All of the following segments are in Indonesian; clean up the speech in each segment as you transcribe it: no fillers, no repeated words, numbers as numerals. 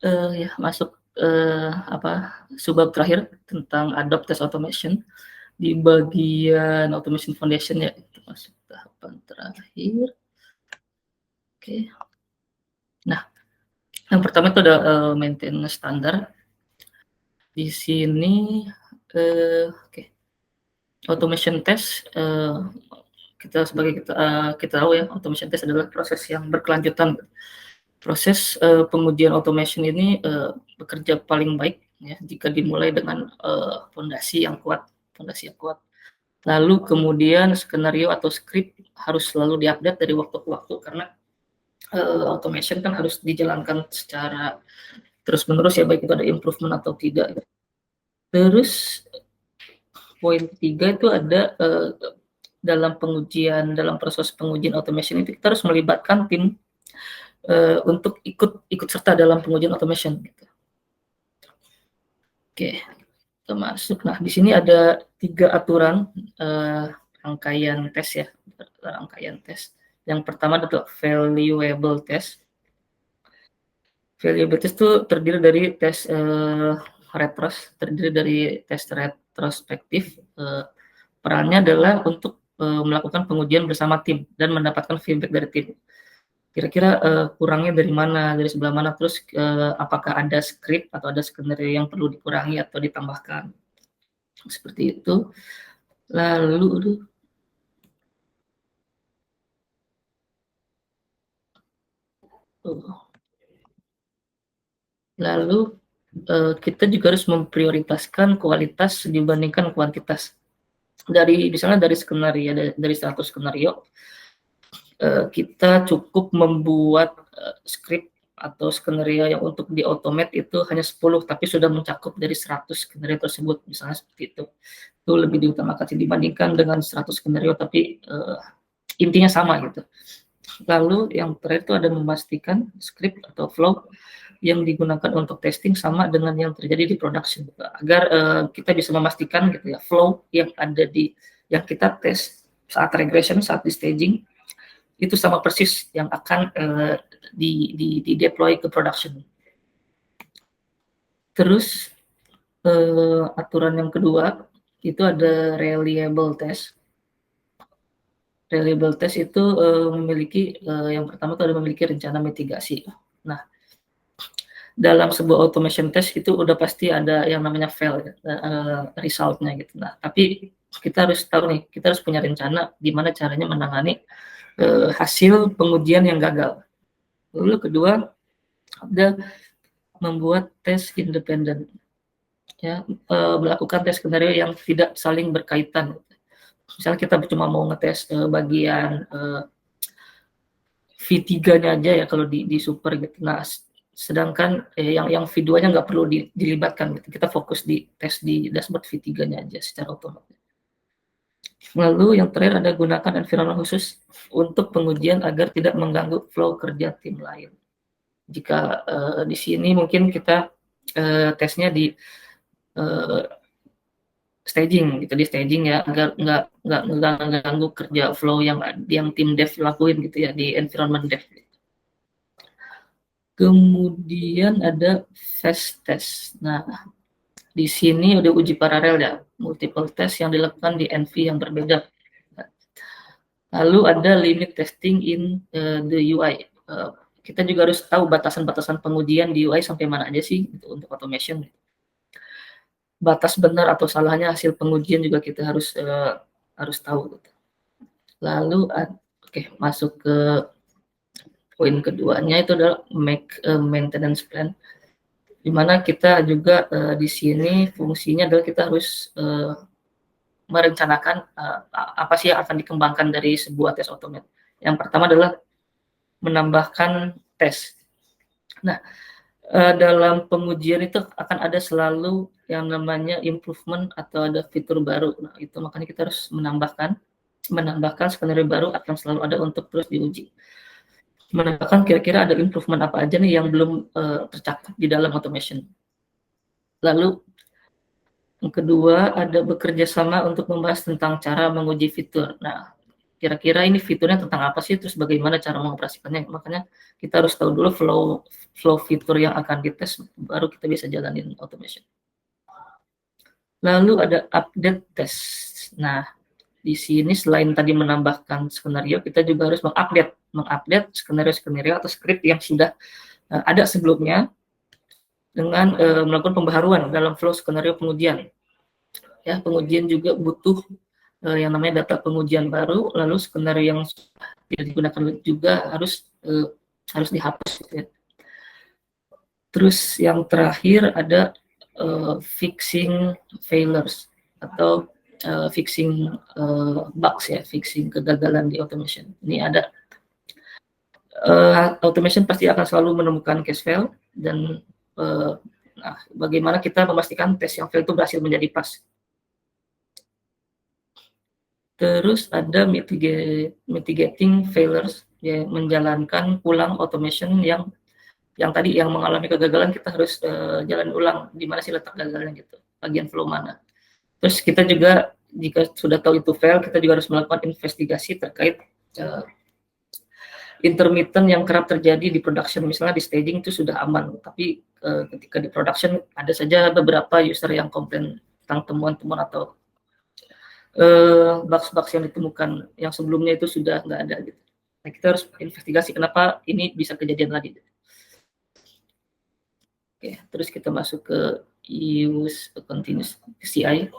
Ya masuk subbab terakhir tentang adopt test automation di bagian automation foundation ya, itu masuk tahapan terakhir. Oke. Nah, yang pertama itu ada maintenance standar. Di sini oke. Automation test kita tahu ya, automation test adalah proses yang berkelanjutan. Proses pengujian automation ini bekerja paling baik ya jika dimulai dengan fondasi yang kuat. Lalu kemudian skenario atau skrip harus selalu diupdate dari waktu ke waktu karena automation kan harus dijalankan secara terus-menerus ya, baik itu ada improvement atau tidak. Terus poin ketiga itu ada dalam proses pengujian automation itu kita harus melibatkan tim untuk ikut serta dalam pengujian automation gitu. Oke, kita masuk. Nah, di sini ada 3 aturan rangkaian tes ya, rangkaian tes. Yang pertama adalah valuable test. Valuable test itu terdiri dari tes retrospektif. Perannya adalah untuk melakukan pengujian bersama tim dan mendapatkan feedback dari tim. Kira-kira kurangnya dari mana, dari sebelah mana, terus apakah ada skrip atau ada skenario yang perlu dikurangi atau ditambahkan. Seperti itu. Lalu kita juga harus memprioritaskan kualitas dibandingkan kuantitas. Misalnya dari skenario, dari 100 skenario, kita cukup membuat skrip atau skenario yang untuk di-automate itu hanya 10, tapi sudah mencakup dari 100 skenario tersebut, misalnya seperti itu. Itu lebih diutamakan dibandingkan dengan 100 skenario, tapi intinya sama gitu. Lalu yang terakhir itu ada memastikan skrip atau flow yang digunakan untuk testing sama dengan yang terjadi di production, agar kita bisa memastikan gitu ya, flow yang ada yang kita tes saat regression, saat di staging itu sama persis yang akan di deploy ke production. Terus aturan yang kedua itu ada reliable test. Reliable test itu memiliki yang pertama itu ada memiliki rencana mitigasi. Nah, dalam sebuah automation test itu udah pasti ada yang namanya fail ya, resultnya gitu. Nah, tapi kita harus tahu nih, kita harus punya rencana gimana caranya menangani hasil pengujian yang gagal. Lalu kedua ada membuat tes independen, ya, melakukan tes skenario yang tidak saling berkaitan. Misalnya kita cuma mau ngetes bagian V3-nya aja ya kalau di super gitu. Nah, sedangkan yang V2-nya nggak perlu dilibatkan gitu. Kita fokus di tes di dashboard V3-nya aja secara otomatis. Lalu yang terakhir ada gunakan environment khusus untuk pengujian agar tidak mengganggu flow kerja tim lain. Jika di sini mungkin kita tesnya di staging gitu, di staging ya, agar nggak mengganggu kerja flow yang tim dev lakuin gitu ya di environment dev. Kemudian ada fast test. Nah, di sini udah uji paralel ya, multiple test yang dilakukan di NV yang berbeda. Lalu ada limit testing in the UI. Kita juga harus tahu batasan-batasan pengujian di UI sampai mana aja sih gitu, untuk automation. Batas benar atau salahnya hasil pengujian juga kita harus tahu. Gitu. Lalu masuk ke poin keduanya itu adalah make a maintenance plan, di mana kita juga di sini fungsinya adalah kita harus merencanakan apa sih yang akan dikembangkan dari sebuah tes automate. Yang pertama adalah menambahkan tes. Nah, dalam pengujian itu akan ada selalu yang namanya improvement atau ada fitur baru. Nah, itu makanya kita harus menambahkan skenario baru akan selalu ada untuk terus diuji. Menambahkan kira-kira ada improvement apa aja nih yang belum tercakup di dalam automation. Lalu yang kedua ada bekerja sama untuk membahas tentang cara menguji fitur. Nah, kira-kira ini fiturnya tentang apa sih, terus bagaimana cara mengoperasikannya. Makanya kita harus tahu dulu flow fitur yang akan dites, baru kita bisa jalanin automation. Lalu ada update test. Nah, di sini selain tadi menambahkan skenario, kita juga harus mengupdate skenario atau script yang sudah ada sebelumnya dengan melakukan pembaharuan dalam flow skenario pengujian. Ya, pengujian juga butuh yang namanya data pengujian baru, lalu skenario yang tidak digunakan juga harus dihapus. Gitu ya. Terus yang terakhir ada fixing failures atau fixing bugs ya, fixing kegagalan di automation. Ini ada automation pasti akan selalu menemukan case fail dan nah, bagaimana kita memastikan tes yang fail itu berhasil menjadi pas. Terus ada mitigating failures, ya, menjalankan ulang automation yang tadi yang mengalami kegagalan kita harus jalan ulang di mana sih letak gagalnya gitu, bagian flow mana. Terus kita juga jika sudah tahu itu fail, kita juga harus melakukan investigasi terkait intermittent yang kerap terjadi di production. Misalnya di staging itu sudah aman, tapi ketika di production ada saja beberapa user yang komplain tentang temuan-temuan atau bugs-bugs yang ditemukan yang sebelumnya itu sudah nggak ada gitu. Nah, kita harus investigasi kenapa ini bisa kejadian lagi. Oke, terus kita masuk ke use continuous CI.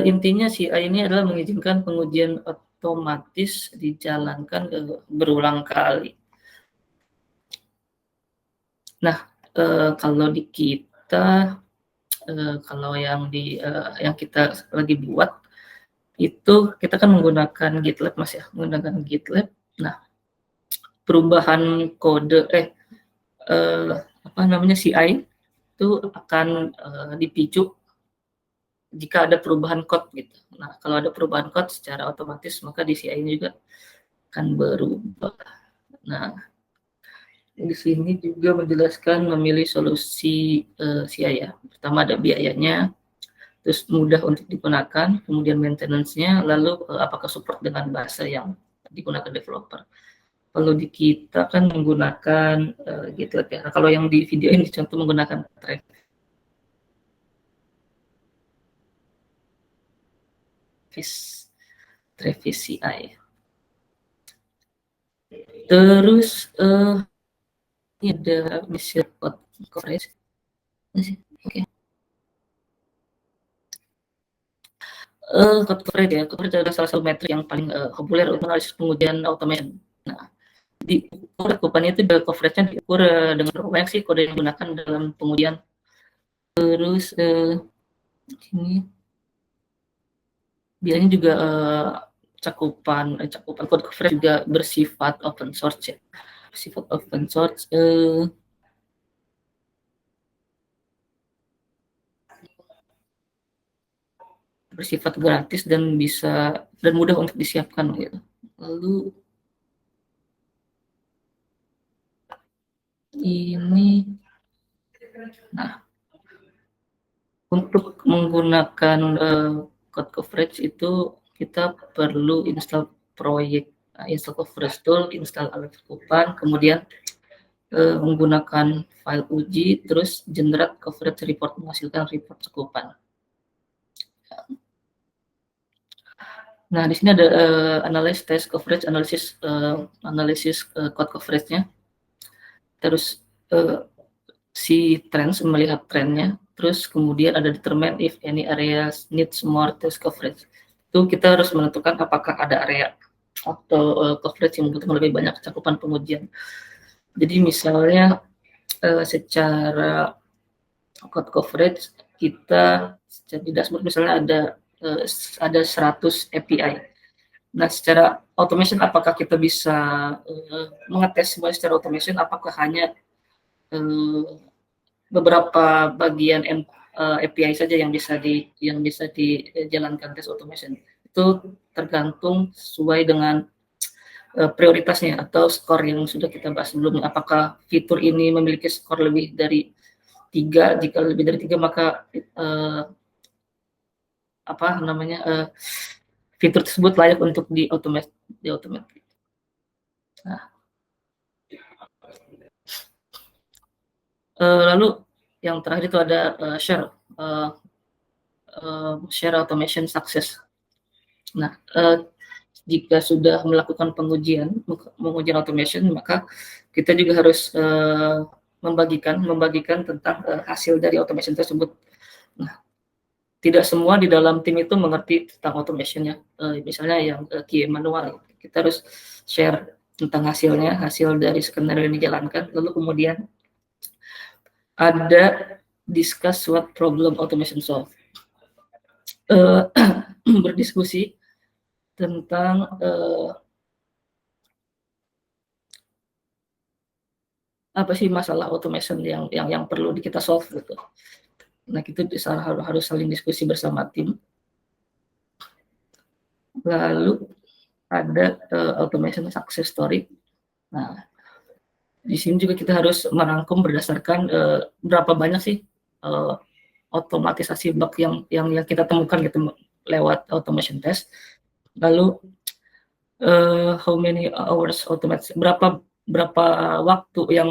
Intinya CI ini adalah mengizinkan pengujian otomatis dijalankan berulang kali. Nah, kalau di kita, kalau yang kita lagi buat itu kita kan menggunakan GitLab Mas ya, menggunakan GitLab. Nah, perubahan kode CI itu akan dipicu jika ada perubahan code gitu. Nah, kalau ada perubahan code secara otomatis maka di CI ini juga akan berubah. Nah, di sini juga menjelaskan memilih solusi CI ya. Pertama ada biayanya, terus mudah untuk digunakan, kemudian maintenance-nya, lalu apakah support dengan bahasa yang digunakan developer. Kalau di kita kan menggunakan GitLab ya. Nah, kalau yang di video ini contoh menggunakan Travis CI. Terus ini ada bisa code coverage. Oke. Code coverage ya, coverage adalah salah satu metrik yang paling populer untuk analisis pengujian automation. Nah, diukur cakupannya itu coverage-nya diukur dengan berapa banyak sih kode yang digunakan dalam pengujian. Terus ini biasanya juga cakupan code coverage juga bersifat open source ya. Bersifat open source bersifat gratis dan mudah untuk disiapkan gitu. Lalu ini, nah, untuk menggunakan code coverage itu kita perlu install install coverage tool, install alat cakupan, kemudian menggunakan file uji, terus generate coverage report, menghasilkan report cakupan. Nah, di sini ada analysis test coverage, analisis code coverage-nya. Terus si trends, melihat trennya, terus kemudian ada determine if any areas needs more test coverage. Itu kita harus menentukan apakah ada area atau coverage yang membutuhkan lebih banyak cakupan pengujian. Jadi misalnya secara code coverage kita di dashboard misalnya ada 100 API. Nah, secara automation apakah kita bisa mengetes semua secara automation? Apakah hanya beberapa bagian API saja yang bisa dijalankan tes automation? Itu tergantung sesuai dengan prioritasnya atau skor yang sudah kita bahas sebelumnya. Apakah fitur ini memiliki skor lebih dari 3? Jika lebih dari 3 maka fitur tersebut layak untuk di-automate. Nah, lalu yang terakhir itu ada share automation success. Nah, jika sudah melakukan pengujian automation, maka kita juga harus membagikan tentang hasil dari automation tersebut. Nah, tidak semua di dalam tim itu mengerti tentang automation-nya. Misalnya yang QA manual, kita harus share tentang hasil dari skenario yang dijalankan, lalu kemudian ada discuss what problem automation solve. Berdiskusi tentang apa sih masalah automation yang perlu kita solve gitu. Nah, itu harus saling diskusi bersama tim. Lalu ada automation success story. Nah, di sini juga kita harus merangkum berdasarkan berapa banyak sih otomatisasi bug yang kita temukan gitu lewat automation test. Lalu how many hours automate, berapa waktu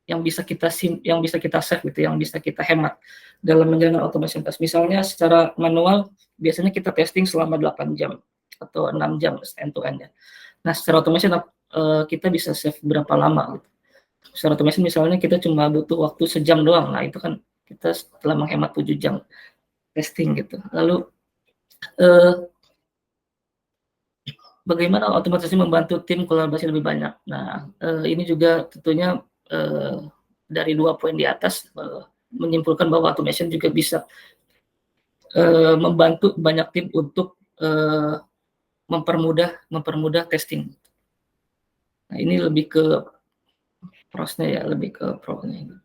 yang bisa kita save gitu, yang bisa kita hemat dalam menjalankan automation test. Misalnya secara manual biasanya kita testing selama 8 jam atau 6 jam end to end ya. Nah, secara automation kita bisa save berapa lama gitu. Secara automation misalnya kita cuma butuh waktu sejam doang. Nah, itu kan kita telah menghemat 7 jam testing gitu. Lalu bagaimana otomatisasi membantu tim kolaborasi lebih banyak. Nah, ini juga tentunya dari 2 poin di atas menyimpulkan bahwa automation juga bisa membantu banyak tim untuk mempermudah testing. Nah, ini lebih ke prosnya ya, lebih ke pro-nya.